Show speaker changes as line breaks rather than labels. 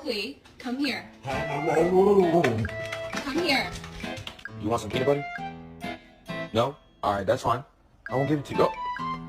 Exactly. Come here.
Whoa.
Come here.
You want some peanut butter? No? Alright, that's fine. I won't give it to you. Oh.